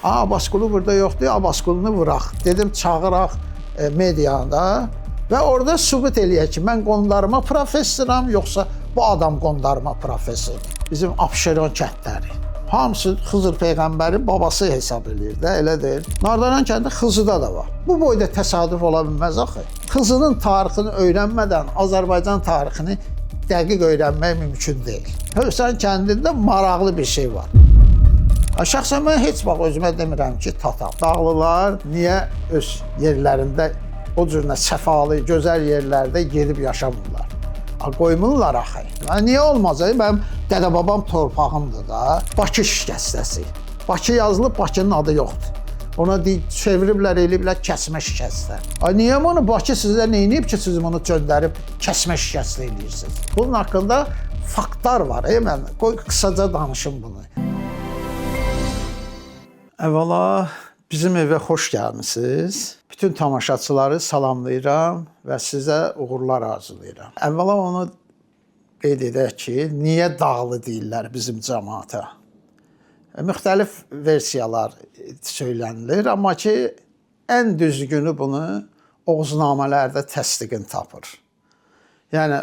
Abbasqulu burada yoxdur, Abbasqulunu vuraq. Dedim çağıraq mediada və orada sübut eləyək ki, mən qondarma professoram, yoxsa bu adam qondarma professordur. Bizim Abşeron kəndləri. Hamısı Xızır Peyğəmbərin babası hesab edir də, elə deyil. Nardaran kəndi Xızıda da var. Bu boyda təsadüf ola bilməz axı. Xızının tarixini öyrənmədən Azərbaycan tarixini dəqiq öyrənmək mümkün deyil. Hövsan kəndində maraqlı bir şey var. Şəxsən mən heç vaxt özümə demirəm ki, tatam. Dağlılar niyə öz yerlərində o cürünə səfalı, gözəl yerlərdə gedib yaşamırlar? Qoymurlar axı. Niyə olmaz? Mənim dədə-babam torpağımdır da. Bakı şikəstəsi. Bakı yazılıb, Bakının adı yoxdur. Ona çeviriblər, eləyiblər kəsmə şikəstə. Niyə bunu Bakı sizə neyniyib ki, siz bunu göndərib kəsmə şikəstə eləyirsiniz? Bunun haqqında faktlar var. Mən qoy qısaca danışım bunu. Əvvəla bizim evə xoş gəlmisiniz. Bütün tamaşaçıları salamlayıram və sizə uğurlar arzulayıram. Əvvəla onu qeyd edək ki, niyə dağlı deyirlər bizim cəmaata? Müxtəlif versiyalar söylənilir, amma ki, ən düzgünü bunu Oğuznamələrdə təsdiqini tapır. Yəni,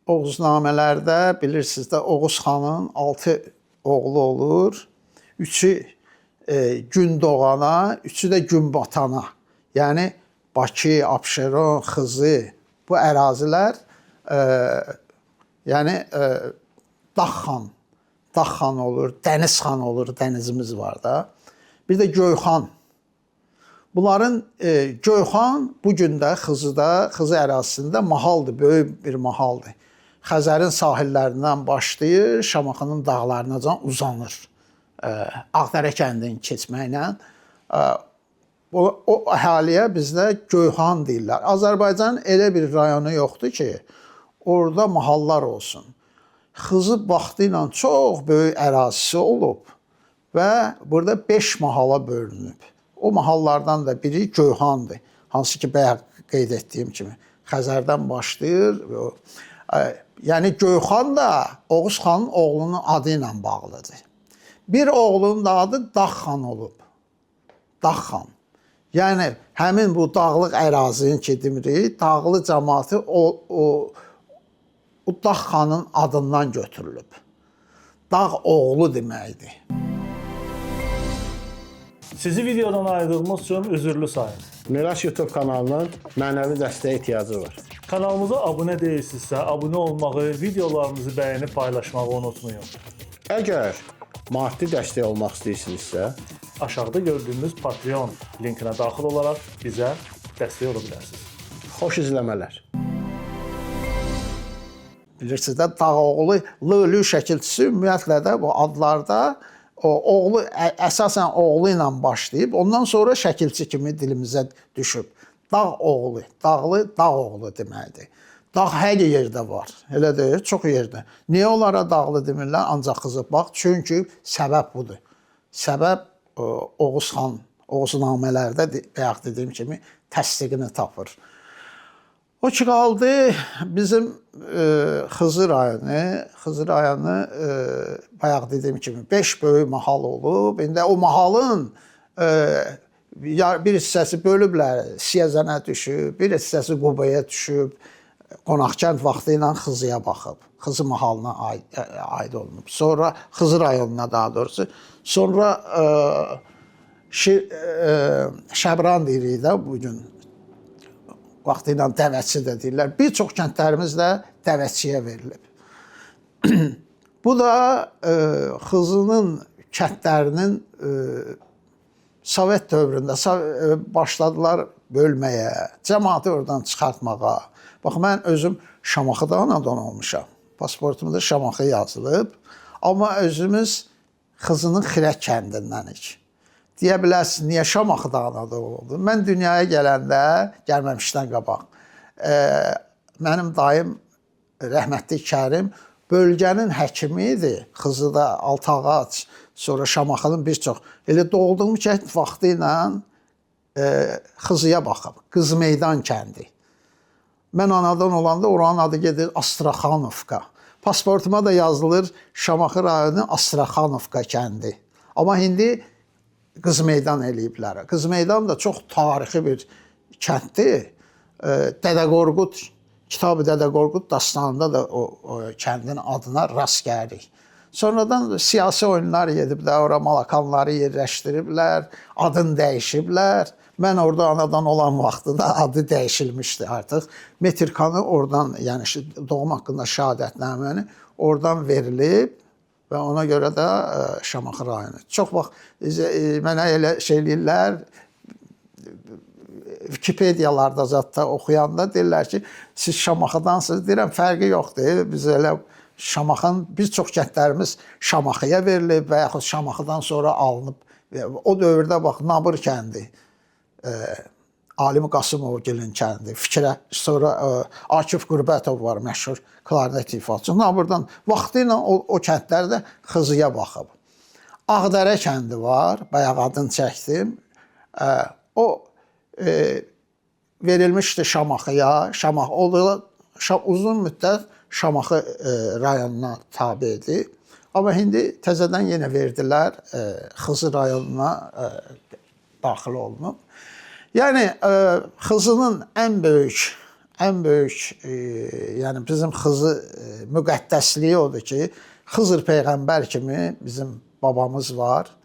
Oğuznamələrdə bilirsiniz də Oğuz xanın 6 oğlu olur, 3-ü gün doğana, 3-ü də gün batana. Yəni, Bakı, Abşeron, Xızı, bu ərazilər, yəni, Dağxan olur, Dənizxan olur, dənizimiz var da. Bir də Göyxan. Bunların Göyxan bu gün də Xızıda, Xızı ərazisində mahaldır, böyük bir mahaldır. Xəzərin sahillərindən başlayır, Şamaxının dağlarına uzanır. Ağdərə kəndini keçməklə. O əhaliyə bizdə Göyxan deyirlər. Azərbaycanın elə bir rayonu yoxdur ki, orada mahallar olsun. Xızı vaxtı ilə çox böyük ərazisi olub və burada 5 mahala bölünüb. O mahallardan da biri Göyxandır. Hansı ki, bayaq qeyd etdiyim kimi Xəzərdən başlayır. Yəni, Göyxan da Oğuz xanın oğlunun adı ilə bağlıdır. Bir oğlunun da adı Dağxan olub. Dağxan. Yəni, həmin bu dağlıq ərazinin ki, demirik, dağlı cəmaatı o Dağxanın adından götürülüb. Dağ oğlu deməkdir. Sizi videodan ayırdığımız üçün üzürlü sayın. Miraç YouTube kanalının mənəvi dəstəyə ehtiyacı var. Kanalımıza abunə deyilsinizsə, abunə olmağı, videolarımızı bəyənib paylaşmağı unutmayın. Əgər maddi dəstək olmaq istəyirsinizsə, aşağıda gördüyünüz Patreon linkinə daxil olaraq bizə dəstək ola bilərsiniz. xoş izləmələr. Bilirsiniz də, Dağoğlu, L-lü şəkilçisi ümumiyyətlə də bu adlarda oğlu, əsasən oğlu ilə başlayıb, ondan sonra şəkilçi kimi dilimizə düşüb. Dağoğlu, dağlı, Dağoğlu deməkdir. Dağ hər yerdə var, elə deyir, çox yerdə. Niyə onlara dağlı demirlər, ancaq Xızı bax, çünki səbəb budur. Səbəb Oğuz xan, Oğuznamələrdə bayaq dediyim kimi təsdiqini tapır. O ki qaldı bizim Xızı rayonu bayaq dediyim kimi 5 böyük mahal olub. İndi o mahalın bir hissəsi bölüblər, Siyəzənə düşüb, bir hissəsi Qubaya düşüb. Qonaqkənd vaxtı ilə Xızıya baxıb. Xızı mahalına aid olunub. Sonra Xızı rayonuna daha doğrusu. Sonra Şəbran deyirik də bugün. Vaxtı ilə Dəvətçi də deyirlər. Bir çox kəndlərimiz də Dəvətçiyə verilib. Bu da Xızının kəndlərinin Sovet dövründə başladılar bölməyə, cəmaatı oradan çıxartmağa. Bax, mən özüm Şamaxıda anadan olmuşam. Pasportumda Şamaxı yazılıb. Amma özümüz Xızının Xirək kəndindənik. Deyə bilərsiniz, niyə Şamaxıda anadan oldu? Mən dünyaya gələndə, gəlməmişdən qabaq, mənim dayım, rəhmətli Kərim, bölgənin həkimi idi. Xızıda, Altağac, sonra Şamaxının bir çox. Elə doğulduğum kənd vaxtı ilə Xızıya baxıb, Qız Meydan kəndi. Mən anadan olanda oranın adı gedir Astraxanovka. Pasportuma da yazılır Şamaxı rayonu Astraxanovka kəndi. Amma indi Qızmeydan eləyiblər. Qızmeydan da çox tarixi bir kənddir. Dədə Qorqud, Kitab-ı Dədə Qorqud dastanında da o kəndin adına rast gəlirik. Sonradan siyasi oyunlar gediblər, ora malakanları yerləşdiriblər, adını dəyişiblər. Mən orada anadan olan vaxtında adı dəyişilmişdi artıq. Metirkanı oradan, yəni doğum haqqında şəhadətnaməni oradan verilib və ona görə də Şamaxı rayonu. Çox vaxt mənə elə şey eləyirlər, Wikipediyalarda zətdə oxuyanda deyirlər ki, siz Şamaxıdansınız. Deyirəm, fərqi yoxdur. Biz elə Şamaxın, bir çox kəndlərimiz Şamaxıya verilib və yaxud Şamaxıdan sonra alınıb. O dövrdə bax, Nabır kəndi, Alim Qasımovgilin kəndi, Fikrə, sonra Akif Qürbətov var, məşhur klarnet ifaçı. Nabırdan vaxtı ilə o kəndlərdə Xızıya baxıb. Ağdərə kəndi var, bayaq adını çəkdim. O verilmişdi Şamaxıya. Uzun müddət Şamaxı rayonuna tabe idi. Amma indi təzədən yenə verdilər, Xızı rayonuna daxil olunub. Yəni Xızının ən böyük yəni bizim Xızı müqəddəsliyi odur ki, Xızır peyğəmbər kimi bizim babamız var.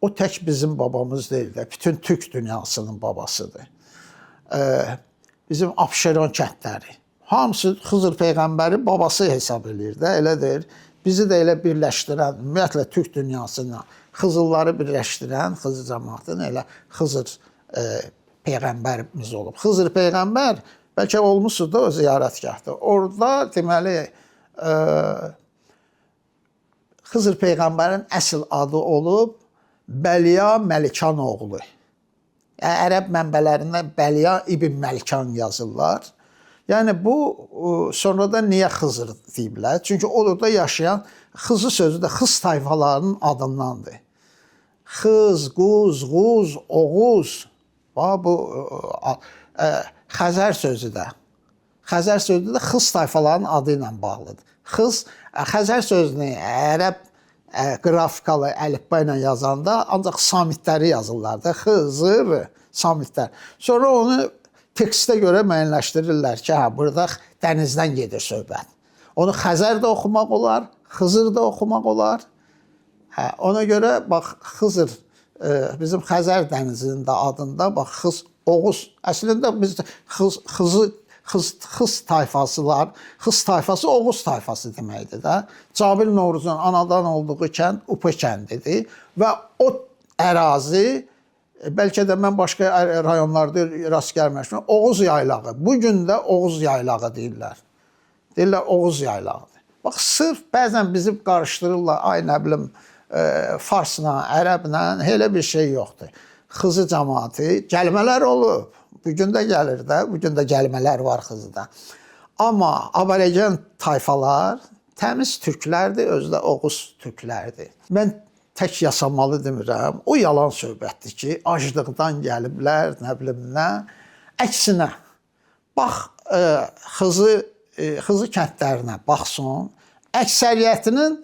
O tək bizim babamız deyil də, bütün Türk dünyasının babasıdır. Bizim Abşeron kəndləri. Hamısı Xızır peyğəmbəri babası hesab edir də, elə deyir. Bizi də elə birləşdirən, ümumiyyətlə Türk dünyasına Xızılları birləşdirən Xızı cəmaatını elə Xızır peyğəmbərimiz olub. Xızır peyğəmbər bəlkə olmuşdur da o ziyarətgahda. Orada deməli Xızır peyğəmbərin əsl adı olub Bəliya Məlikan oğlu. Ərəb mənbələrində Bəliya İbn Məlikan yazırlar. Yəni bu sonradan niyə Xızır deyiblər? Çünki orada yaşayan Xızı sözü də Xız tayfalarının adındandır. Xız, Quz, Quz, Oğuz. Bu Xəzər sözü də. Xəzər sözü də Xız tayfalarının adı ilə bağlıdır. Xız, Xəzər sözünü ərəb qrafikalı əlifba ilə yazanda ancaq samitləri yazırlar da. Xızır, samitlər. Sonra onu tekstə görə müəyyənləşdirirlər ki, burada dənizdən gedir söhbət. Onu Xəzər də oxumaq olar, Xızır da oxumaq olar. Ona görə bax Xızır bizim Xəzər dənizinin də adında bax Xız, Oğuz. Əslində biz Xız tayfasılar, Xız tayfası Oğuz tayfası deməkdir də. Cabil Novruzun anadan olduğu kənd Upa kəndidir və o ərazi bəlkə də mən başqa rayonlarda rast gəlməmişəm. Oğuz yaylağı. Bu gün də Oğuz yaylağı deyirlər. Deyirlər Oğuz yaylağıdır. Bax sırf bəzən bizi qarışdırırlar. Ay nə bilim farsla, ərəblə elə bir şey yoxdur. Xızı cəmaatı gəlmələr olub. Bu gün də gəlir də, bu gün də gəlmələr var Xızıda. Amma aborigen tayfalar təmiz türklərdir, özü də Oğuz türklərdir. Mən tək yaşamalı demirəm. O yalan söhbətdir ki, aclıqdan gəliblər, nə bilim nə. Əksinə, bax Xızı kəndlərinə baxsın, əksəriyyətinin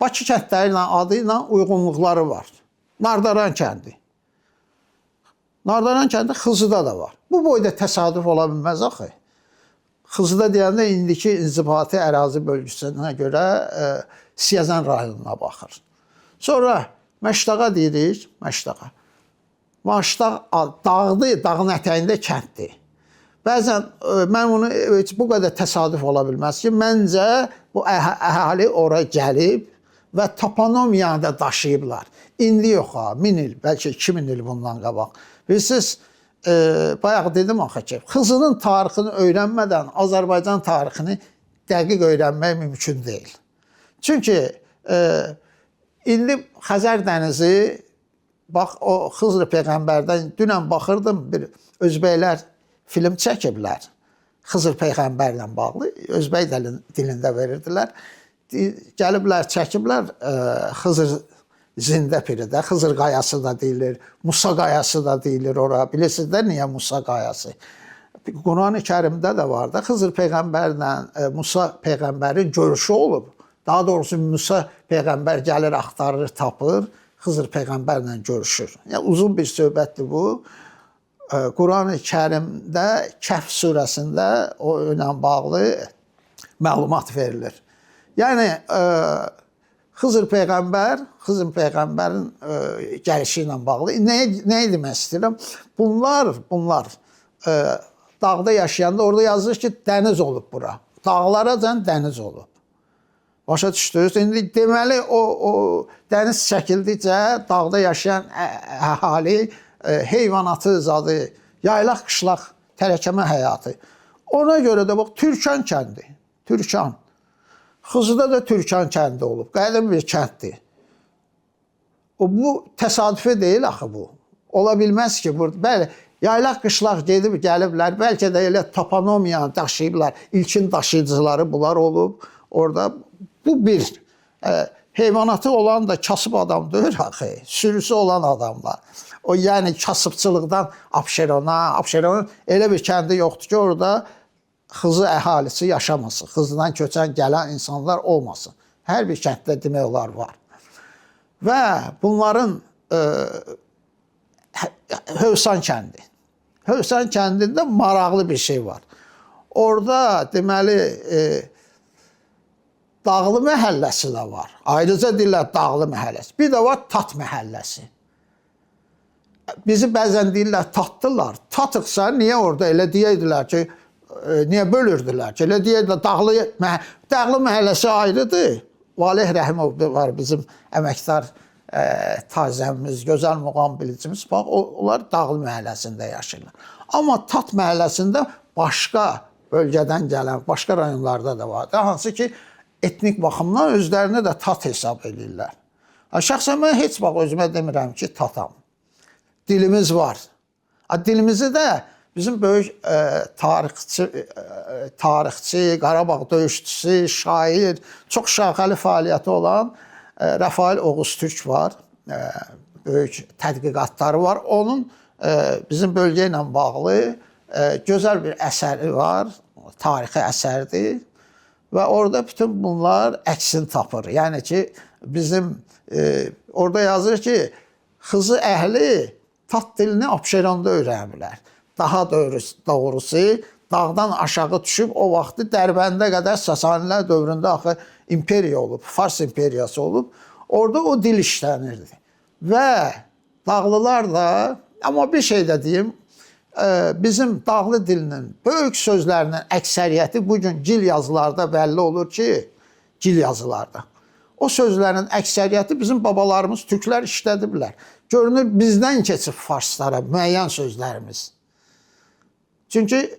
Bakı kəndləri ilə adı ilə uyğunluqları var. Nardaran kəndi. Nardaran kəndi Xızıda da var. Bu boyda təsadüf ola bilməz axı. Xızıda deyəndə indiki inzibati ərazi bölgüsünə görə Siyəzən rayonuna baxır. Sonra Məşdağa deyirik, Məşdağa. Məşdağ dağdır, dağın ətəyində kənddir. Bəzən mən bunu bu qədər təsadüf ola bilməz ki, məncə bu əhali ora gəlib və toponomiyanı da daşıyıblar. İndi yox ha, 1000 il, bəlkə 2000 il bundan qabaq. Bilirsiniz, bayaq dedim axı ki, Xızının tarixini öyrənmədən Azərbaycan tarixini dəqiq öyrənmək mümkün deyil. Çünki indi Xəzər dənizi, bax o Xızır peyğəmbərdən dünən baxırdım, bir özbəklər film çəkiblər. Xızır peyğəmbərlə bağlı, özbək dilində verirdilər. Gəliblər, çəkiblər Xızır Zində Piridə, Xızır qayası da deyilir, Musa qayası da deyilir ora. Bilirsiniz də niyə Musa qayası? Quran-ı Kərimdə də var da, Xızır peyğəmbərlə Musa peyğəmbərin görüşü olub. Daha doğrusu Musa peyğəmbər gəlir, axtarır, tapır Xızır peyğəmbərlə görüşür. Yəni uzun bir söhbətdir bu. Quran-ı Kərimdə Kəhf surəsində o ilə bağlı məlumat verilir. Yəni Xızır peyğəmbərin gəlişi ilə bağlı nə demək istəyirəm? Bunlar dağda yaşayanda orada yazır ki, dəniz olub bura. Dağlaracan dəniz olub. Başa düşdünüz? İndi deməli o dəniz çəkildikcə dağda yaşayan əhali heyvanatı zadı, yaylaq qışlaq tərəkəmə həyatı. Ona görə də bax Türkan kəndi. Türkan. Xızıda da Türkan kəndi olub. Qədim bir kənddir. Bu təsadüfi deyil axı bu. Ola bilməz ki, burada bəli, yaylaq qışlaq gedib gəliblər. Bəlkə də elə toponomiyanı daşıyıblar. İlkin daşıyıcıları bunlar olub. Orada bu bir heyvanatı olan da kasıb adam deyil axı. Sürüsü olan adamlar. O yəni kasıbçılıqdan Abşeronun elə bir kəndi yoxdur ki, orada Xızı əhalisi yaşamasın. Xızıdan köçən gələn insanlar olmasın. Hər bir kənddə demək olar var. Və bunların Hövsan kəndi. Hövsan kəndində maraqlı bir şey var. Orada deməli Dağlı məhəlləsi də var. Ayrıca deyirlər Dağlı məhəlləsi. Bir də var Tat məhəlləsi. Bizi bəzən deyirlər tatdılar. Tatıqsa niyə orada elə deyirdilər ki, niyə bölürdülər ki? Elə deyirdilər Dağlı məhəlləsi ayrıdır. Valeh Rəhimov var bizim əməkdar tazəmiz, gözəl muğam bilicimiz. Bax, onlar Dağlı məhəlləsində yaşayırlar. Amma Tat məhəlləsində başqa bölgədən gələn, başqa rayonlarda da var. Hansı ki, etnik baxımdan özlərini də tat hesab edirlər. Şəxsən mən heç vaxt özümə demirəm ki, tatam. Dilimiz var. Dilimizi də bizim böyük tarixçi, Qarabağ döyüşçüsü, şair, çox şaxəli fəaliyyəti olan Rəfail Oğuz Türk var. Böyük tədqiqatları var. Onun bizim bölgə ilə bağlı gözəl bir əsəri var. Tarixi əsərdir. Və orada bütün bunlar əksini tapır. Yəni ki, bizim orada yazır ki, Xızı əhli tat dilini Abşeronda öyrəniblər. Daha doğrusu, dağdan aşağı düşüb, o vaxtı Dərbəndə qədər Sasanilər dövründə axı imperiya olub, Fars imperiyası olub. Orada o dil işlənirdi. Və dağlılar da, amma bir şey də deyim, bizim dağlı dilinin böyük sözlərinin əksəriyyəti bugün gil yazılarda bəlli olur ki, gil yazılarda. O sözlərin əksəriyyəti bizim babalarımız, türklər işlədiblər. Görünür, bizdən keçib farslara müəyyən sözlərimiz. Çünki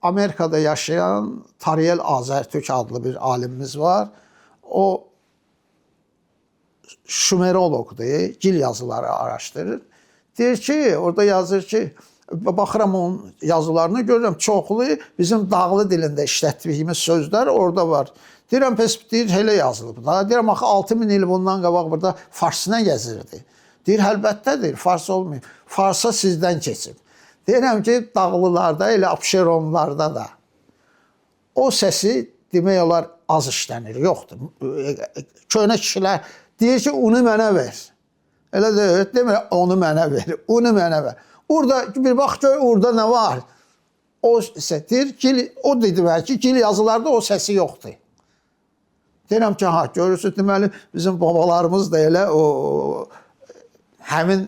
Amerikada yaşayan Tariyel Azərtürk adlı bir alimimiz var. O şumeroloqdur, gil yazıları araşdırır. Deyir ki, orada yazır ki, baxıram onun yazılarını görürəm, çoxlu bizim dağlı dilində işlətdiyimiz sözlər orada var. Deyirəm, pes deyir, elə yazılıb da. Deyirəm, axı 6000 il bundan qabaq burada farsına gəzirdi. Deyir, əlbəttədir, fars olmayıb. Farsa sizdən keçib. Deyirəm ki, dağlılarda, elə Abşeronlarda da o səsi demək olar az işlənir, yoxdur. Köhnə kişilər deyir ki, unu mənə ver. Elə deyir, demir, onu mənə ver, unu mənə ver. Orada bir bax gör, orada nə var? O deyir ki, o demək ki, gil yazılarda o səsi yoxdur. Deyirəm ki, ha, görürsünüz, deməli, bizim babalarımız da elə o həmin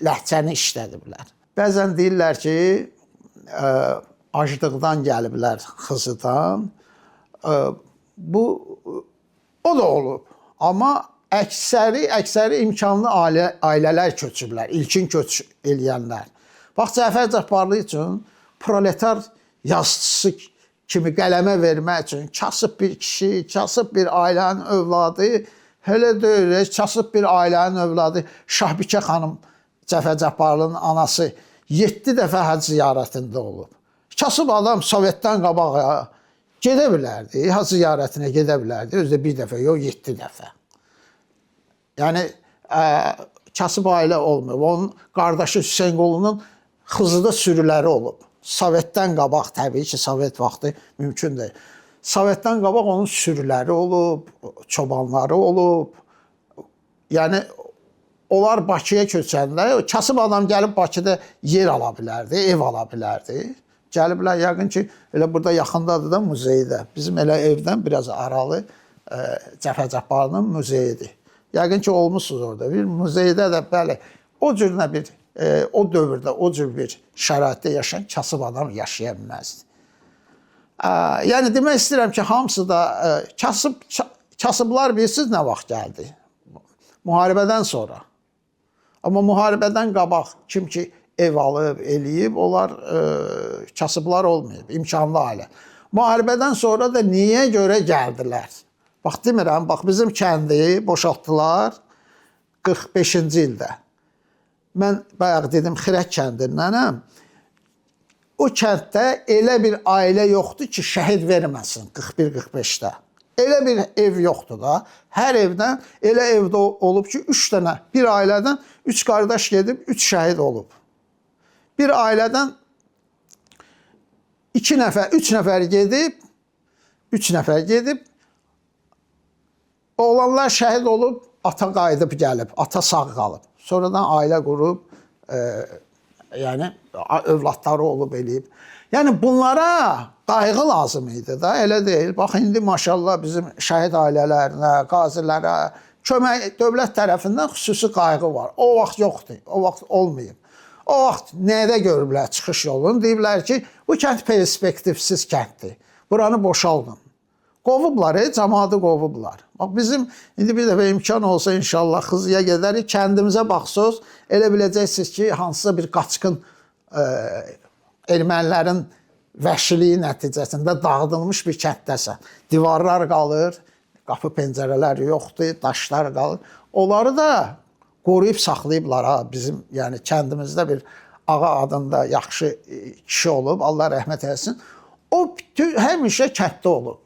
ləhcəni işlədiblər. Bəzən deyirlər ki, aclıqdan gəliblər Xızıdan. O da olub. Amma əksəri imkanlı ailələr köçüblər, ilkin köç eləyənlər. Bax, Cəfər Cabbarlı üçün proletar yazıçısı kimi qələmə vermək üçün kasıb bir kişi, kasıb bir ailənin övladı, hələ deyil, kasıb bir ailənin övladı Şahbikə xanım, Cəfər Cabbarlının anası 7 dəfə həcc ziyarətində olub. Kasıb adam Sovetdən qabağa gedə bilərdi, həcc ziyarətinə gedə bilərdi, özü də bir dəfə, yox 7 dəfə. Yəni, kasıb ailə olmuyor. Onun qardaşı Hüseyin Qulunun Xızıda sürüləri olub. Sovetdən qabaq, təbii ki, Sovet vaxtı mümkün deyil. Sovetdən qabaq onun sürüləri olub, çobanları olub. yəni onlar Bakıya köçəndə kasıb adam gəlib Bakıda yer ala bilərdi, ev ala bilərdi. Gəliblər yəqin ki, elə burada yaxındadır da muzeydə. Bizim elə evdən biraz aralı Cəfər Cabbarlının muzeyidir. Yəqin ki, olmusunuz orada. Bir muzeydə də bəli, o cür bir o dövrdə o cür bir şəraitdə yaşayan kasıb adam yaşaya bilməzdi. Yəni demək istəyirəm ki, hamısı da kasıblar bilirsiniz nə vaxt gəldi? Müharibədən sonra. Amma müharibədən qabaq kim ki ev alıb, eləyib, onlar kasıblar olmayıb, imkanlı ailə. Müharibədən sonra da niyə görə gəldilər? Bax demirəm, bax bizim kəndi boşaltdılar 45-ci ildə. Mən bayaq dedim Xirək kəndindənəm. O kənddə elə bir ailə yoxdur ki, şəhid verməsin 41-45-də. Elə bir ev yoxdur da. Hər evdən elə evdə olub ki, 3 dənə, bir ailədən 3 qardaş gedib, 3 şəhid olub. Bir ailədən 2 nəfər, 3 nəfər gedib, 3 nəfər gedib, oğlanlar şəhid olub, ata qayıdıb gəlib, ata sağ qalıb. Sonradan ailə qurub, yəni övladları olub eləyib. Yəni bunlara qayğı lazım idi da, elə deyil. Bax indi maşallah bizim şəhid ailələrinə, qazilərə kömək dövlət tərəfindən xüsusi qayğı var. O vaxt yoxdur, o vaxt olmayıb. O vaxt nədə görüblər çıxış yolunu? Deyiblər ki, bu kənd perspektivsiz kənddir. Buranı boşaldın. Qovublar, cəmaatı qovublar. Bax bizim indi bir dəfə imkan olsa inşallah Xızıya gedərik, kəndimizə baxsınız, elə biləcəksiniz ki, hansısa bir qaçqın ermənilərin vəhşiliyi nəticəsində dağıdılmış bir kənddəsən. Divarlar qalır, qapı pəncərələr yoxdur, daşlar qalır. Onları da qoruyub saxlayıblar ha. Bizim yəni kəndimizdə bir ağa adında yaxşı kişi olub, Allah rəhmət eləsin. O həmişə kənddə olub.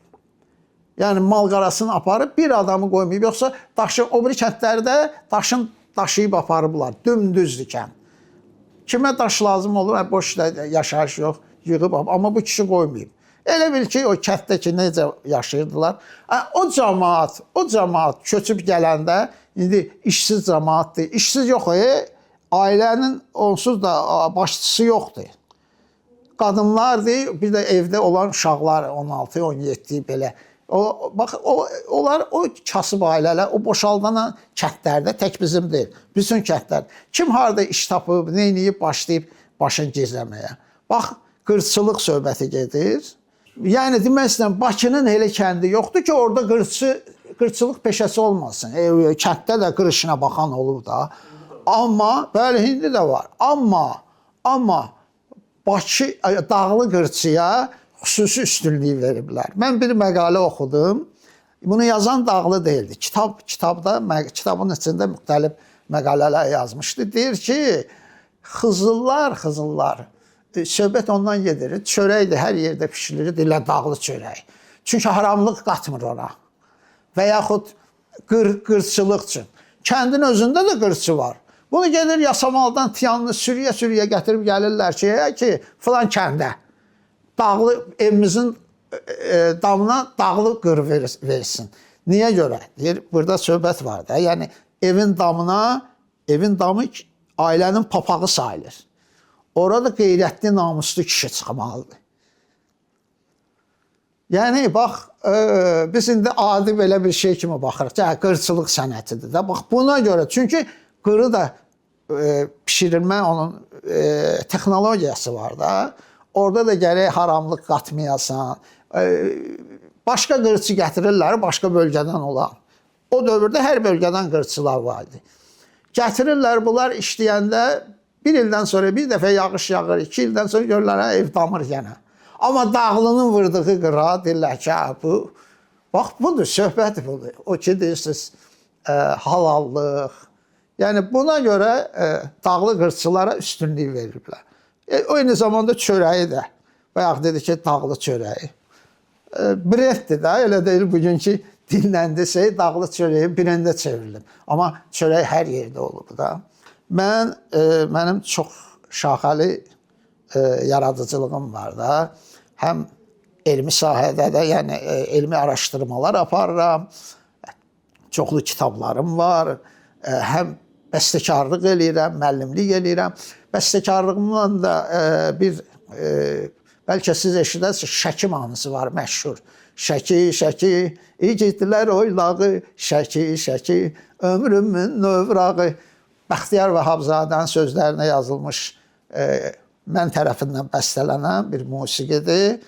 Yəni malqarasını aparıb bir adamı qoymayıb, yoxsa daşı o biri kəndlərdə daşın daşıyıb aparıblar. Dümdüzdür kənd. Kimə daş lazım olur? Boş yaşayış yox, yığıb, amma bu kişi qoymayıb. Elə bil ki, o kənddəki necə yaşayırdılar. O cəmaat köçüb gələndə indi işsiz cəmaatdır. İşsiz yox, ailənin onsuz da başçısı yoxdur. Qadınlardır, bir də evdə olan uşaqlar 16-17 belə. Bax, onlar o kasıb ailələr, o boşaldanan kəndlərdə tək bizim deyil, bütün kəndlər. Kim harada iş tapıb, neyniyib, başlayıb başını gizləməyə. Bax, qırçılıq söhbəti gedir. Yəni, demək istəyirəm, Bakının elə kəndi yoxdur ki, orada qırçılıq peşəsi olmasın. Kənddə də qır işinə baxan olub da. Amma, bəli, indi də var. Amma Bakı dağlı qırçıya xüsusi üstünlüyü veriblər. Mən bir məqalə oxudum. Bunu yazan dağlı deyildi. Kitabın içində müxtəlif məqalələr yazmışdı. Deyir ki, Xızıllar, söhbət ondan gedir. Çörəkdir, hər yerdə pişirilir, deyirlər dağlı çörək. Çünki haramlıq qatmır ona. Və yaxud qırçılıq üçün. Kəndin özündə də qırçı var. Bunu gedir Yasamaldan Tiyanlı sürüyə gətirib gəlirlər ki, filan kəndə. Dağlı evimizin damına dağlı qır versin. Niyə görə? Deyir, burada söhbət var da. Yəni evin damı ailənin papağı sayılır. Orada qeyrətli, namuslu kişi çıxmalıdır. Yəni bax, biz indi adi belə bir şey kimi baxırıq. Qırçılıq sənətidir də. Bax buna görə, çünki qırı da pişirilmə onun texnologiyası var da. Orada da gərək haramlıq qatmayasan. Başqa qırçı gətirirlər, başqa bölgədən olan. O dövrdə hər bölgədən qırçılar var idi. Gətirirlər, bunlar işləyəndə bir ildən sonra bir dəfə yağış yağır, 2 ildən sonra görürlər, ev damır yenə. Amma dağlının vurduğu qıra deyirlər ki, bu, bax budur, söhbət budur. O ki, deyirsiniz, halallıq. Yəni buna görə dağlı qırçılara üstünlük verirlər. Eyni zamanda çörəyi də. Bayaq dedi ki, dağlı çörəyi. Brenddir də, elə deyil bugünkü dinləndirsə, dağlı çörəyi brendə çevrilir. Amma çörək hər yerdə olub da. Mənim çox şaxəli yaradıcılığım var da. Həm elmi sahədə də, yəni elmi araşdırmalar aparıram. Çoxlu kitablarım var. həm bəstəkarlıq eləyirəm, müəllimlik eləyirəm. Bəstəkarlığımdan da bir bəlkə siz eşidərsiniz, Şəki mahnısı var, məşhur. Şəki, Şəki, igidlər oylağı, Şəki, Şəki, ömrümün növrağı. Bəxtiyar Vahabzadənin sözlərinə yazılmış, mən tərəfindən bəstələnən bir musiqidir.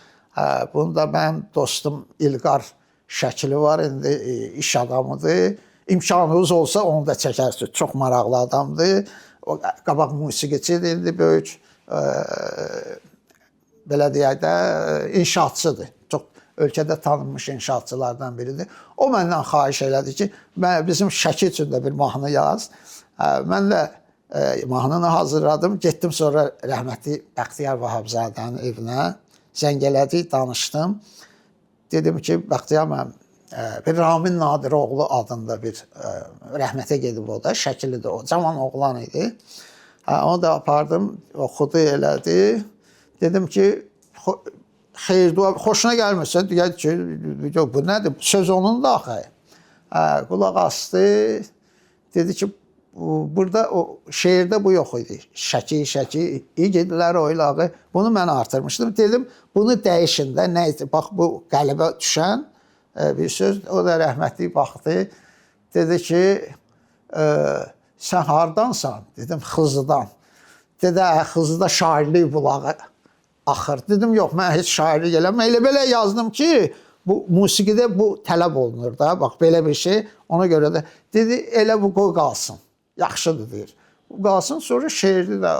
Bunda mən dostum İlqar Şəkili var, indi iş adamıdır. İmkanınız olsa onu da çəkərsiniz. Çox maraqlı adamdır. O qabaq musiqiçidir, indi böyük belə deyək də inşaatçıdır. Çox ölkədə tanınmış inşaatçılardan biridir. O məndən xahiş elədi ki, bizim Şəki üçün də bir mahnı yaz. Mən də mahnını hazırladım. Getdim sonra rəhmətli Bəxtiyar Vahabzadənin evinə. Zəng elədik, danışdım. Dedim ki, Bəxtiyar mənim bir Ramin Nadiroğlu adında bir rəhmətə gedib o da, Şəkilidir o, cavan oğlan idi. Onu da apardım, oxudu, elədi. Dedim ki, xeyir dua, xoşuna gəlmirsə, deyək ki, bu nədir? Söz onun da axı. Qulaq asdı, dedi ki, burada o şeirdə bu yox idi. Şəki, Şəki, igidlər oylağı. Bunu mən artırmışdım. Dedim, bunu dəyişin də, nə idi? Bax, bu qəlbə düşən bir söz. O da rəhmətli baxdı. Dedi ki, sən hardansan? Dedim, Xızıdan. Dedi, Xızıda şairlik bulağı axır. Dedim, yox, mən heç şairlik eləməm. Elə belə yazdım ki, bu musiqidə bu tələb olunur da. Bax, belə bir şey. Ona görə də dedi, elə bu qoy qalsın. Yaxşıdır deyir. Bu qalsın, sonra şeirli də,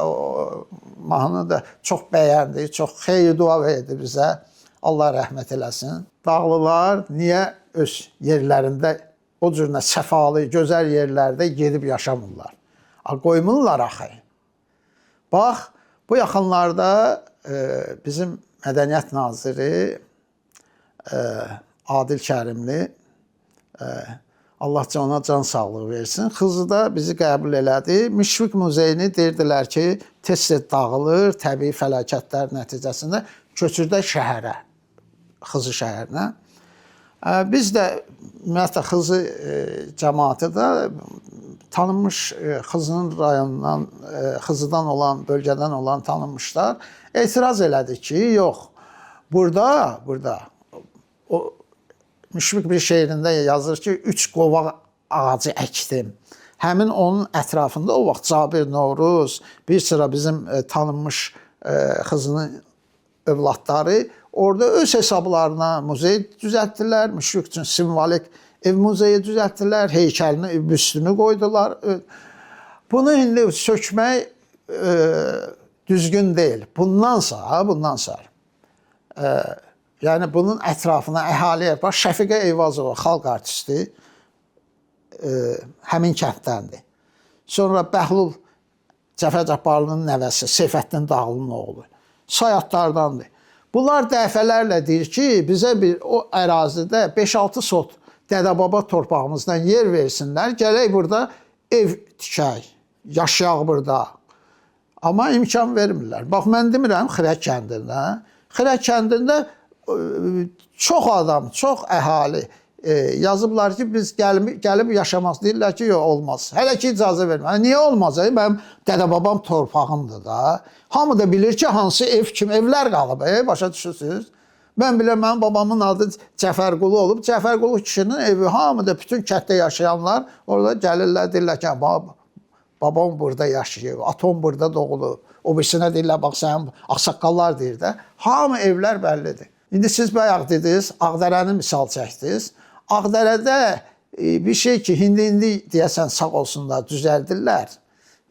mahnını da çox bəyəndi, çox xeyir dua verdi bizə. Allah rəhmət eləsin. Dağlılar niyə öz yerlərində o cür səfalı, gözəl yerlərdə gedib yaşamırlar? Qoymurlar axı. Bax, bu yaxınlarda bizim Mədəniyyət Naziri Adil Kərimli, Allah ona can sağlığı versin, Xızıda bizi qəbul elədi. Müşfiq muzeyini deyirdilər ki, tez-tez dağılır, təbii fəlakətlər nəticəsində köçürdə şəhərə, Xızı şəhərinə. Biz də ümumiyyətlə Xızı cəmaatı da tanınmış Xızının rayonundan, Xızıdan olan, bölgədən olan tanınmışlar etiraz elədi ki, yox, burada o Müşfiq bir şeirində yazır ki, 3 qovaq ağacı əkdim. Həmin onun ətrafında o vaxt Cabir Novruz, bir sıra bizim tanınmış Xızının övladları orada öz hesablarına muzey düzəltdilər. Müşfiq üçün simvolik ev muzeyi düzəltdilər, heykəlini, büstünü qoydular. Bunu indi sökmək düzgün deyil. Bundan sonra yəni bunun ətrafına əhaliyə bax, Şəfiqə Eyvazova xalq artisti həmin kənddəndir. Sonra Bəhlul Cəfər Cabbarlının nəvəsi Seyfəddin Dağlının oğlu. Soyadlardandır. Bunlar dəfələrlə deyir ki, bizə o ərazidə 5-6 sot dədə-baba torpağımızdan yer versinlər, gələk burada ev tikək, yaşayaq burada. Amma imkan vermirlər. Bax, mən demirəm Xirək kəndində. Xirək kəndində çox adam, çox əhali yazıblar ki, biz gəlib yaşamaq deyirlər ki, yox, olmaz. Hələ ki, icazə vermir. Niyə olmaz? Mənim dədə-babam torpağımdır da. Hamı da bilir ki, hansı ev kimi evlər qalıb. Başa düşürsünüz? Mən bilirəm, mənim babamın adı Cəfərqulu olub. Cəfərqulu kişinin evi, hamı da bütün kənddə yaşayanlar orada gəlirlər, deyirlər ki, babam burada yaşayıb, atom burada doğulub. O birisinə deyirlər, bax, sənin ağsaqqallar deyir də. Hamı evlər bəllidir. İndi siz bayaq dediniz, Ağdərəni misal çəkdiniz. Ağdərədə bir şey ki, indi deyəsən sağ olsunlar, düzəldirlər.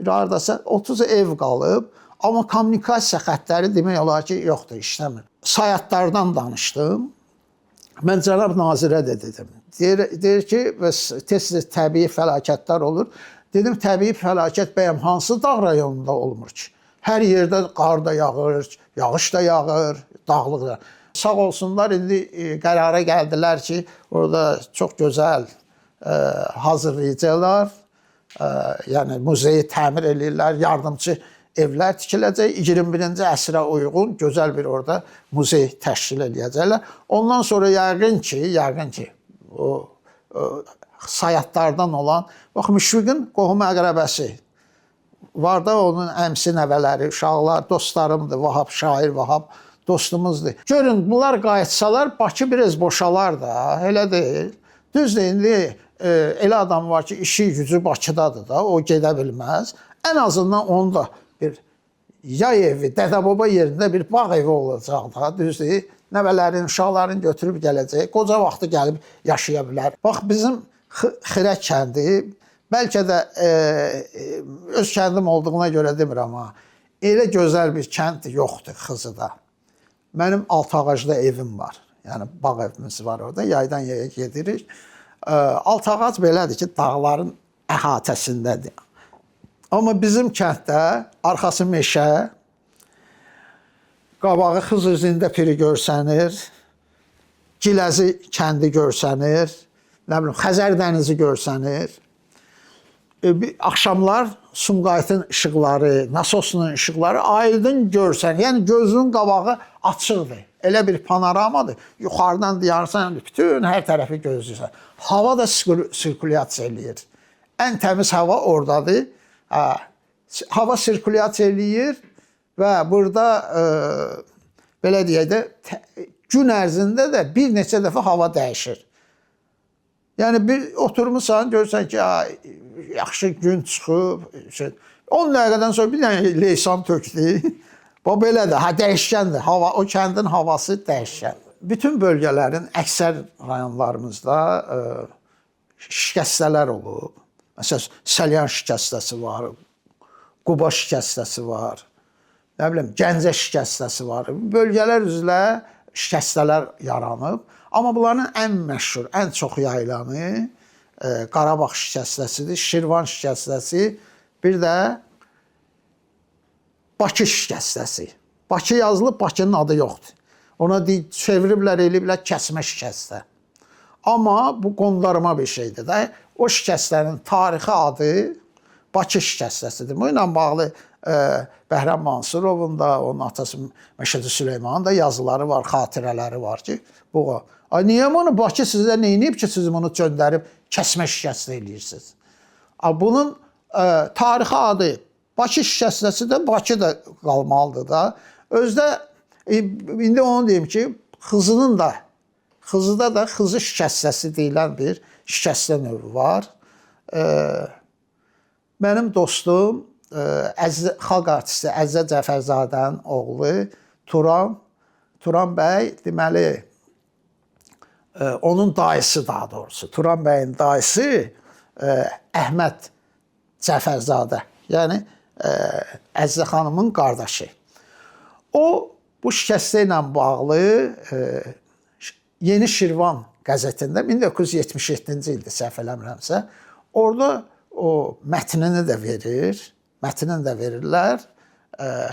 Bir aradasa 30 ev qalıb, amma kommunikasiya xəttləri demək olar ki, yoxdur, işləmir. Sayatlardan danışdım. Mən cənab nazirə də dedim. Deyir ki, tez-tez təbii fəlakətlər olur. Dedim, təbii fəlakət bəyəm hansı dağ rayonunda olmur ki? Hər yerdə qar da yağır, yağış da yağır, dağlıq da. Sağ olsunlar, indi qərara gəldilər ki, orada çox gözəl hazırlayıcılar, yəni muzeyi təmir edirlər, yardımcı evlər tikiləcək, 21-ci əsrə uyğun gözəl bir orada muzey təşkil edəcəklər. Ondan sonra yəqin ki, o sayatlardan olan, bax Müşfiqin qohum-əqrəbəsi var da, onun əmsi nəvələri, uşaqlar, dostlarımdır. Vahab, şair Vahab dostumuzdur. Görün, bunlar qayıtsalar Bakı biraz boşalar da, elə deyil. Düzdür, indi elə adam var ki, işi gücü Bakıdadır da, o gedə bilməz. Ən azından onun da bir yay evi, dədə-baba yerində bir bağ evi olacaq da, düzdür. Nəvələrin, uşaqların götürüb gələcək, qoca vaxtı gəlib yaşaya bilər. Bax, bizim Xirək kəndi, bəlkə də öz kəndim olduğuna görə demirəm, amma elə gözəl bir kənd yoxdur Xızıda. Mənim Altağacda evim var, yəni bağ evimiz var orada, yaydan yaya gedirik. Altağac belədir ki, dağların əhatəsindədir. Amma bizim kənddə arxası meşə, qabağı Xızırzində piri görsənir, Giləzi kəndi görsənir, nə bilim, Xəzər dənizi görsənir. Axşamlar Sumqayıtın işıqları, Nasosunun işıqları aydın görsənir. Yəni gözünün qabağı açıqdır. Elə bir panoramadır. Yuxarıdan diyarsan, bütün hər tərəfi gözləyirsən. Hava da sirkulyasiya eləyir. Ən təmiz hava oradadır. Hava sirkulyasiya eləyir və burada belə deyək də gün ərzində də bir neçə dəfə hava dəyişir. Yəni bir oturmusan, görürsən ki, yaxşı gün çıxıb, 10 dəqiqədən sonra bir dənə leysan tökdü. Bu belədir, dəyişkəndir. Hava, o kəndin havası dəyişkən. Bütün bölgələrin əksər rayonlarımızda şikəstələr olub. Məsələn, Salyan şikəstəsi var, Quba şikəstəsi var, nə bilim, Gəncə şikəstəsi var. Bölgələr üzrə şikəstələr yaranıb. Amma bunların ən məşhur, ən çox yayılanı Qarabağ şikəstəsidir, Şirvan şikəstəsi, bir də Bakı şikəstəsi. Bakı yazılıb, Bakının adı yoxdur. Ona çeviriblər, eləyiblər kəsmə şikəstə. Amma bu qondarma bir şeydir də. O şikəstənin tarixi adı Bakı şikəstəsidir. Bu ilə bağlı Bəhram Mansurovun da, onun atası Məşədi Süleymanın da yazıları var, xatirələri var ki, bu niyə bunu Bakı sizə neyniyib ki, siz bunu göndərib kəsmə şikəstə eləyirsiniz? Bunun tarixi adı Bakı şikəstəsi də Bakıda qalmalıdır da. Özdə, indi onu deyim ki, Xızıda da Xızı şikəstəsi deyilən bir şikəstə növü var. Mənim dostum, xalq artisti Əzzə Cəfərzadənin oğlu Turan bəy, deməli, onun dayısı daha doğrusu, Turan bəyin dayısı Əhməd Cəfərzadə, yəni Əzzə xanımın qardaşı. O, bu şikəstə ilə bağlı Yeni Şirvan qəzetində 1977-ci ildə səhv eləmirəmsə, orada o mətnini də verirlər.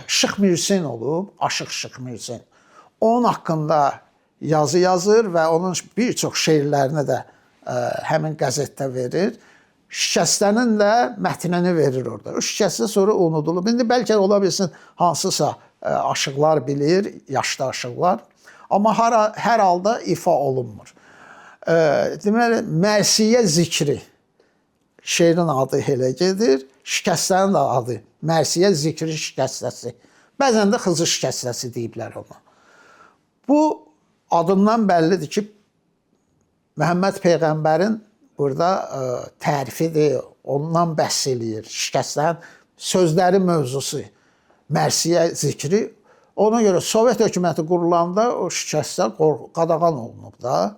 Şıx Mirsin olub, Aşıq Şıx Mirsin. Onun haqqında yazı yazır və onun bir çox şeirlərini də həmin qəzetdə verir. Şikəstənin də mətnini verir orada. O şikəstə sonra unudulub. İndi bəlkə ola bilsin hansısa aşıqlar bilir, yaşlı aşıqlar. Amma hər halda ifa olunmur. Deməli, Mərsiyə zikri şeirin adı elə gedir. Şikəstənin də adı Mərsiyə zikri şikəstəsi. Bəzən də Xızı şikəstəsi deyiblər ona. Bu adından bəllidir ki, Məhəmməd Peyğəmbərin burada tərifidir, ondan bəhs eləyir. Şikəstənin sözləri mövzusu Mərsiyə zikri. Ona görə Sovet hökuməti qurulanda o şikəstə qadağan olunub da.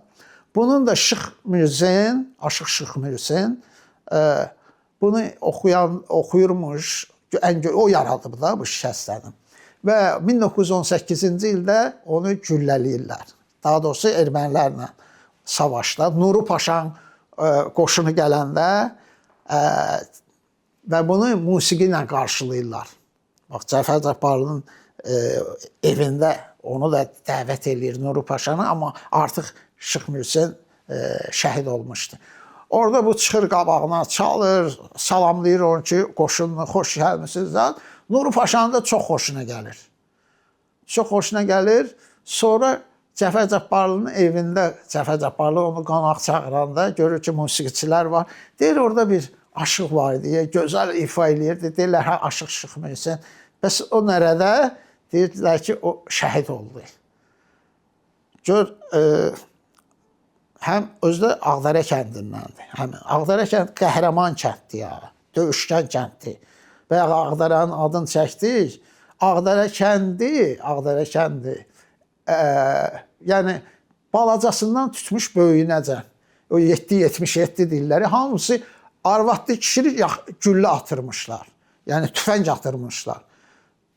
Bunun da Şıx Mirsin, Aşıq Şıx Mirsin bunu oxuyurmuş, o yaradıb da bu şikəstəni. Və 1918-ci ildə onu güllələyirlər. Daha doğrusu ermənilərlə savaşda. Nuru Paşanın qoşunu gələndə və bunu musiqi ilə qarşılayırlar. Bax, Cəfər Cabbarlının evində onu da dəvət eləyir Nuru Paşanı, amma artıq Şıx Mirsin şəhid olmuşdu. Orada bu çıxır qabağına, çalır, salamlayır onu ki, qoşununu xoş gəlmisiniz. Nuru Paşanın da çox xoşuna gəlir. Çox xoşuna gəlir. Sonra Cəfər Cabbarlının evində, Cəfər Cabbarlı onu qonaq çağıranda görür ki, musiqiçilər var. Deyir, orada bir aşıq var deyə, gözəl ifa eləyirdi. Deyirlər, hə, aşıq çıxmırsan. Bəs o nərədə? Deyirdilər ki, o şəhid oldu. Gör, həm özü də Ağdərə kəndindəndir. Həm Ağdərə kənd qəhrəman kənddir ya, döyüşkən kənddir. Və Ağdərənin adını çəkdik. Ağdərə kəndi, yəni balacasından tutmuş böyüyünəcən, o 7-77 dilləri hamısı arvadlı kişilik güllə atırmışlar. Yəni tüfəng atırmışlar.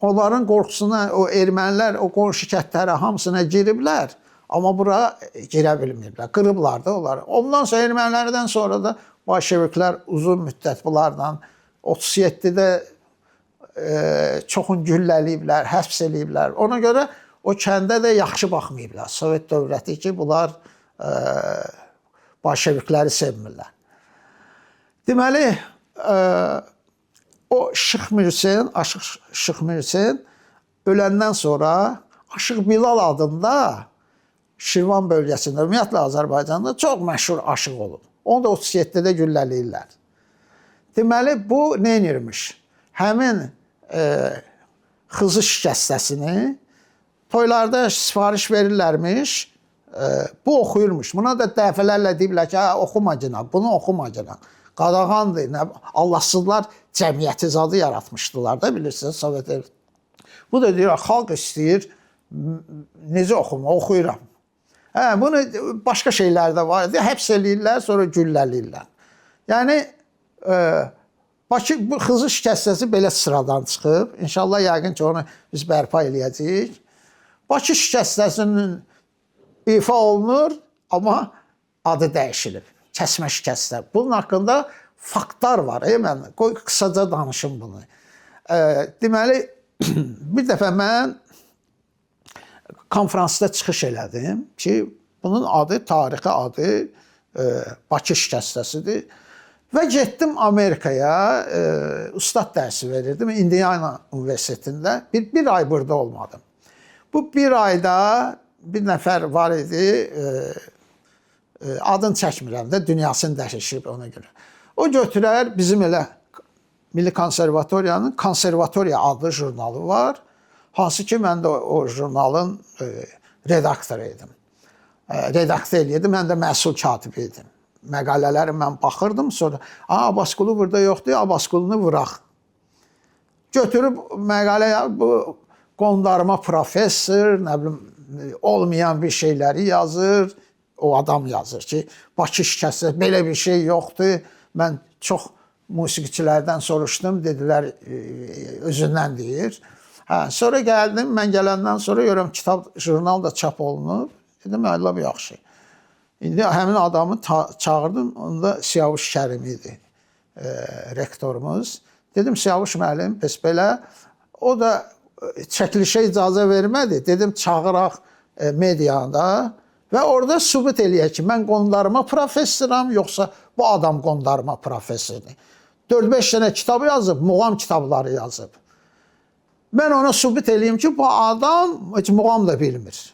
Onların qorxusuna o ermənilər o qonşu kəndlərə hamısına giriblər, amma bura girə bilmirlər. Qırıblar da onları. Ondan sonra ermənilərdən sonra da bolşeviklər uzun müddət bunlarla 37-də çoxun gülləliyiblər, həbs eləyiblər. Ona görə o kəndə də yaxşı baxmayıblar. Sovet dövləti ki, bunlar bolşevikləri sevmirlər. Deməli, o Şıx Mirsen, Aşıq Şıx Mirsen öləndən sonra Aşıq Bilal adında Şirvan bölgəsində, ümumiyyətlə Azərbaycanda çox məşhur aşıq olub. Onu da 37-də gülləliyirlər. Deməli, bu nə edirmiş? Həmin xızı şikəstəsini toylarda sifariş verirlərmiş, bu oxuyurmuş. Buna da dəfələrlə deyiblər ki, oxuma günah, bunu oxuma günah. Qadağandır, Allahsızlar cəmiyyəti zadı yaratmışdılar da, bilirsiniz, Sovet evi. Bu da deyir, xalq istəyir, necə oxuma, oxuyuram. Bunu başqa şeylər də var, həbs eləyirlər, sonra gülləliyirlər. Yəni, Bakı bu xızı şikəstəsi belə sıradan çıxıb. İnşallah yəqin ki, onu biz bərpa eləyəcəyik. Bakı şikəstəsinin ifa olunur, amma adı dəyişilib. Kəsmə şikəstə. Bunun haqqında faktlar var. Mən qısaca danışım bunu. Deməli, bir dəfə mən konferansda çıxış elədim ki, bunun adı, tarixi adı Bakı şikəstəsidir. Və getdim Amerikaya, ustad dərsi verirdim Indiana Universitetində. Bir ay burada olmadım. Bu bir ayda bir nəfər var idi, adını çəkmirəm də, dünyasını dəyişib ona görə. O götürər, bizim elə Milli Konservatoriyanın Konservatoriya adlı jurnalı var. Hansı ki, mən də o jurnalın redaktoru idim. Redaktör edirdim, mən də məsul katibi idim. Məqalələri mən baxırdım, sonra Abbasqulu burada yoxdur, Abbasqulunu vuraq. Götürüb məqaləyə bu qondarma professor, nə bilim, olmayan bir şeyləri yazır, o adam yazır ki, Bakı şikəstəsi, belə bir şey yoxdur. Mən çox musiqiçilərdən soruşdum, dedilər, özündən deyir. Sonra gəldim, mən gələndən sonra görürəm, kitab, jurnal da çap olunub. Dedim, Allah yaxşı. İndi həmin adamı çağırdım, onda Siyavuş Kərim idi rektorumuz. Dedim, Siyavuş müəllim, pes belə. O da çəkilişə icazə vermədi. Dedim, çağıraq mediada və orada sübut eləyək ki, mən qondarma professoram, yoxsa bu adam qondarma professordur. 4-5 dənə kitab yazıb, muğam kitabları yazıb. Mən ona sübut eləyim ki, bu adam heç muğam da bilmir.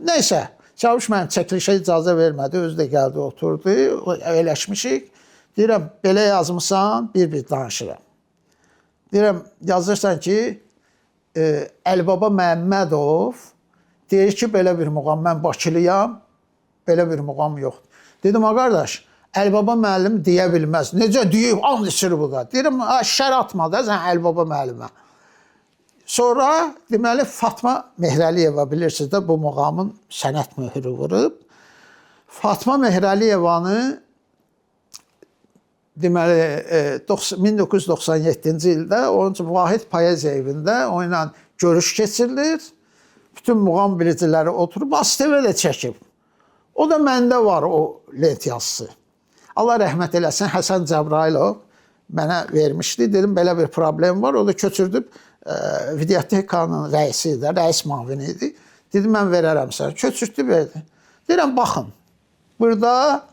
Neysə. Çavuş mənim çəkilişə icazə vermədi, özü də gəldi, oturdu, əyləşmişik. Deyirəm, belə yazmışsan, bir danışıram. Deyirəm, yazırsan ki, Əlibaba Məmmədov deyir ki, belə bir muğam, mən Bakılıyam, belə bir muğam yoxdur. Dedim, qardaş, Əlibaba müəllim deyə bilməz. Necə deyib, and içir bu da. Deyirəm, şər atma da, sən Əlibaba müəllimə. Sonra, deməli, Fatma Mehrəliyeva, bilirsiniz də, bu muğamın sənət möhrü vurub. Fatma Mehrəliyevanı, deməli, 1997-ci ildə onun üçün Vahid Poeziya evində onunla görüş keçirilir. Bütün muğam biliciləri oturub, ASTV-də çəkib. O da məndə var, o lent yazısı. Allah rəhmət eləsin, Həsən Cəbrailov mənə vermişdi. Dedim, belə bir problem var, o da köçürdüb. Videotekanın rəisi idi, rəis mavini idi. Dedim, mən verərəm sənə. Köçürtdü, verdi. Deyirəm, baxın, burada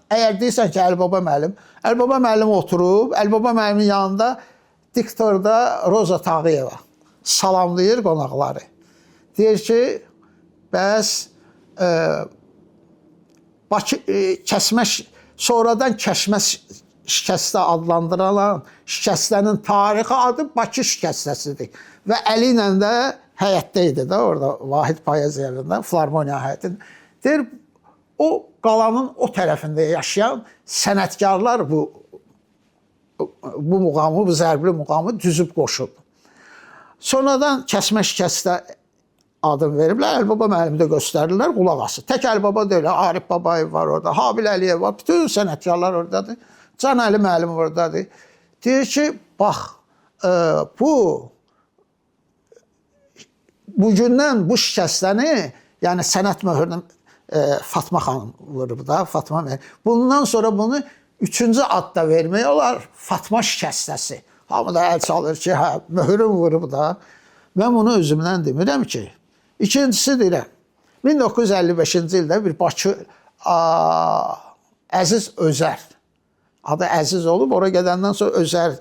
əgər deyirsən ki, Əlibaba müəllim oturub, Əlibaba müəllimin yanında diktorda Roza Tağıyeva salamlayır qonaqları. Deyir ki, bəs Bakı kəsmə sonradan kəsmə şikəstə adlandırılan şikəstənin tarixi adı Bakı şikəstəsidir. Və əli ilə də həyətdə idi də orada Vahid Payaziyevində Filarmoniya həyətində. Deyir o qalanın o tərəfində yaşayan sənətkarlar bu muğamı, bu zərbli muğamı düzüb qoşuldu. Sonradan kəsmə şikəstə adını veriblər. Əlibaba müəllimi də göstərirlər, qulaq asır. Tək Əlibaba deyil, Arif Babayev var orada, Habil Əliyev var, bütün sənətkarlar oradadır. Can Əli müəllim oradadır. Deyir ki, bax, bugündən bu şikəstəni, yəni sənət möhrünün Fatma xanım vurub da, Fatma müəllim. Bundan sonra bunu 3-cü adda vermək olar, Fatma şikəstəsi. Hamı da əl çalır ki, hə, möhrün vurub da. Mən bunu özümdən demirəm ki. İkincisi deyirəm, 1955-ci ildə bir Bakı Əziz Özər, adı Əziz olub, oraya gedəndən sonra Özər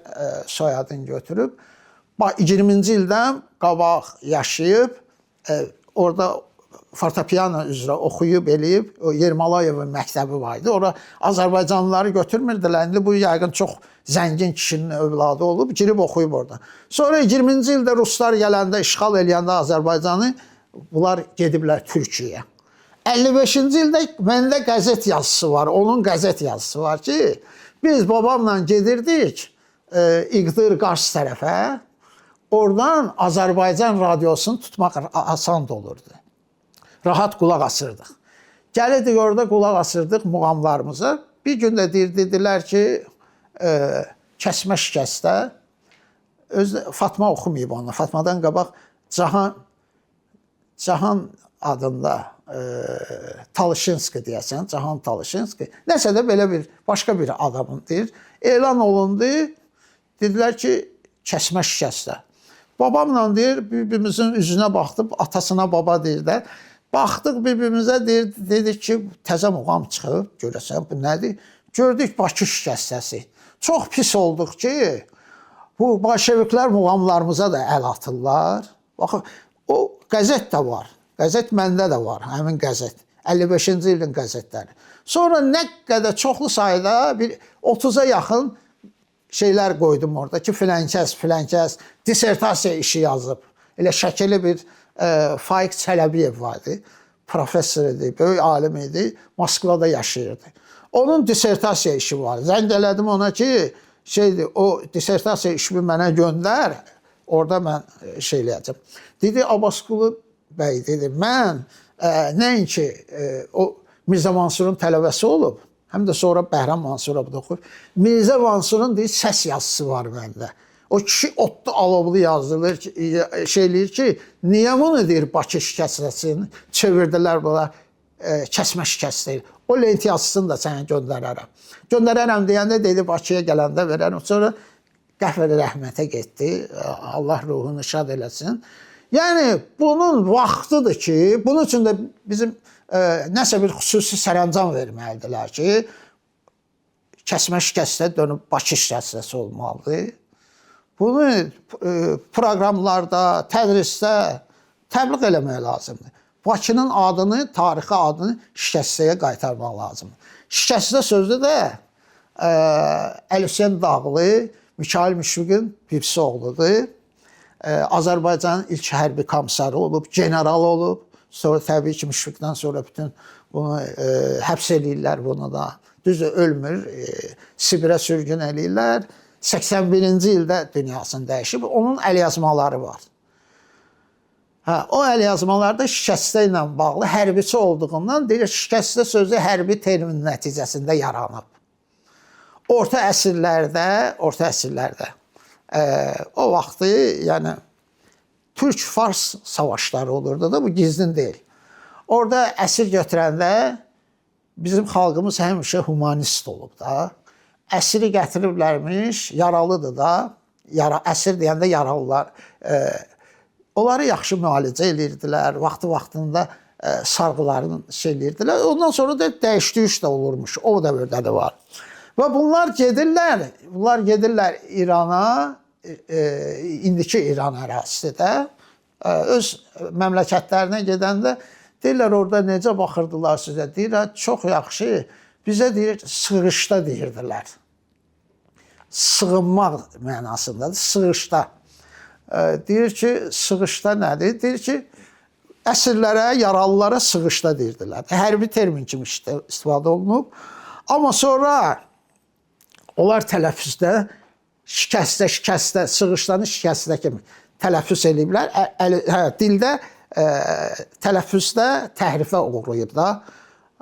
soyadını götürüb, 20-ci ildən qabaq yaşayıb, orada fortepiano üzrə oxuyub, eləyib, o Yermalayevin məktəbi var idi, orada Azərbaycanlıları götürmürdülər, indi bu yəqin çox zəngin kişinin övladı olub, girib oxuyub orada. Sonra 20-ci ildə Ruslar gələndə, işğal eləyəndə Azərbaycanı, bunlar gediblər Türkiyəyə. 55-ci ildə məndə qəzet yazısı var, onun qəzet yazısı var ki, biz babamla gedirdik İqdır Qars tərəfə, oradan Azərbaycan radiosunu tutmaq asan olurdu. Rahat qulaq asırdıq. Gəlirdik orada qulaq asırdıq muğamlarımıza. Bir gün də dedilər ki, kəsmə şikəstə, Fatma oxumayıb onu. Fatmadan qabaq Cahan adında Talışinski deyəsən, Cahan Talışinski. Nəsə də belə bir, başqa bir adamın deyir. Elan olundu, dedilər ki, kəsmə şikəstə. Babamla deyir, birbirimizin üzünə baxdıb, atasına baba deyir də. Baxdıq bir-birimizə, dedik ki, təzə muğam çıxıb, görəsən, bu nədir? Gördük Bakı şikəstəsi. Çox pis olduq ki, bu bolşeviklər muğamlarımıza da əl atırlar. Baxın, o qəzet də var. Qəzet məndə də var, həmin qəzet. 55-ci ilin qəzetləri. Sonra nə qədər çoxlu sayda, bir 30-a yaxın şeylər qoydum orada ki, filənkəs dissertasiya işi yazıb. Elə şəkili bir Faiq Çələbiyev vardı. Professor idi, böyük alim idi. Moskvada yaşayırdı. Onun dissertasiya işi var. Zəng elədim ona ki, o dissertasiya işimi mənə göndər. Orada mən şey eləyəcəm. Dedi, Abbasqulu bəy, dedi, mən nəinki o Mirzə Mansurun tələbəsi olub, həm də sonra Bəhram Mansurov da oxuyub. Mirzə Mansurun deyir, səs yazısı var məndə. O kişi otlu alovlu yazılır, şey eləyir ki, niyə bunu deyir Bakı şikəstəsini çevirdilər buna kəsmə şikəstəyi. O lent yazısını da sənə göndərərəm. Göndərərəm deyəndə dedi, Bakıya gələndə verərəm. Sonra qəfər rəhmətə getdi. Allah ruhunu şad eləsin. Yəni, bunun vaxtıdır ki, bunun üçün də bizim nəsə bir xüsusi sərəncam verməlidirlər ki, kəsmə şikəstə dönüb Bakı şikəstəsi olmalıdır. Bunu proqramlarda, tədrisdə təbliğ eləmək lazımdır. Bakının adını, tarixi adını şikəstəyə qaytarmaq lazımdır. Şikəstə sözü də Əli Hüseyn Dağlı, Mikayıl Müşfiqin bibisi oğludur. Azərbaycanın ilk hərbi komissarı olub, general olub. Sonra təbii ki, Müşfiqdən sonra bütün bunu həbs eləyirlər bunu da. Düzdür, ölmür, Sibirə sürgün eləyirlər. 81-ci ildə dünyasını dəyişib, onun əlyazmaları var. O əlyazmalarda şikəstə ilə bağlı hərbiçi olduğundan deyir, şikəstə sözü hərbi termin nəticəsində yaranıb. Orta əsrlərdə o vaxtı, yəni Türk-Fars savaşları olurdu da, bu gizlin deyil. Orada əsir götürəndə bizim xalqımız həmişə humanist olub da. Əsiri gətiriblərmiş, yaralıdır da, əsir deyəndə yaralılar. Onları yaxşı müalicə edirdilər, vaxtı-vaxtında sarğılarını şey edirdilər. Ondan sonra da dəyişdiriş də olurmuş, o da burada da var. Və bunlar gedirlər İrana, indiki İran ərazisidə, öz məmləkətlərinə gedəndə Deyirlər orada necə baxırdılar sizə? Deyirlər çox yaxşı. Bizə deyir sığışda deyirdilər. Sığınmaq mənasındadır. Sığışda. Deyir ki, sığışda nədir? Deyir ki, əsirlərə, yaralılara sığışda deyirdilər. Hərbi termin kimi istifadə olunub. Amma sonra onlar tələffüzdə şikəstə, sığışdanı şikəstə kimi tələffüz eləyiblər. Dildə tələffüzdə təhrifə uğrayıb da.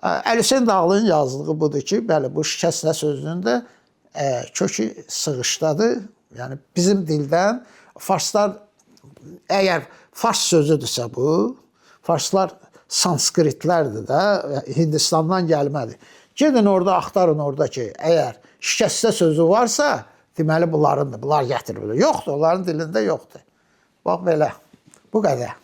Əli Hüseyn Dağlının yazdığı budur ki, bəli, bu şikəstə sözünün də kökü sığışdadır. Yəni bizim dildən farslar, əgər fars sözüdürsə bu, farslar sanskritlərdir də, Hindistandan gəlmədir. Gedin orada axtarın orada ki, əgər şikəstə sözü varsa, deməli bunlarındır, bunlar gətiriblər. Yoxdur, onların dilində yoxdur. Bax belə, bu qədər.